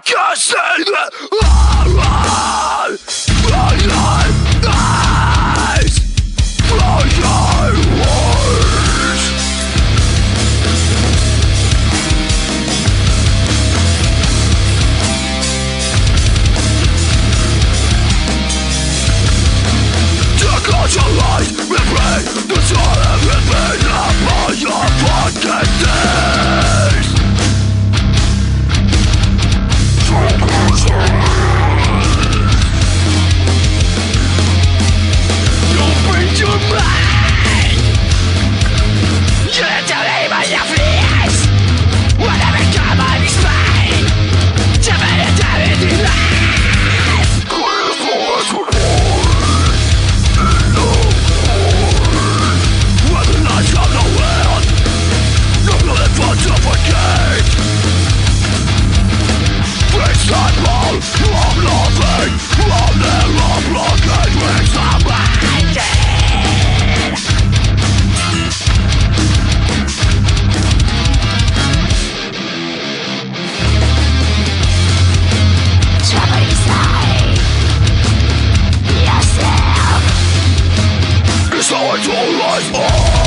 can't say that eyes from your words. To close your eyes, replay the soul of repeat upon your fucking days. Open your mind. You don't even your face. Whatever come on is fine. Tell me the time it is life. Clear voice with when the lights of the world, no living for to forget. Face that ball, I'm loving, I'm never blocking with somebody. Trouble inside yourself. It's how it's all life.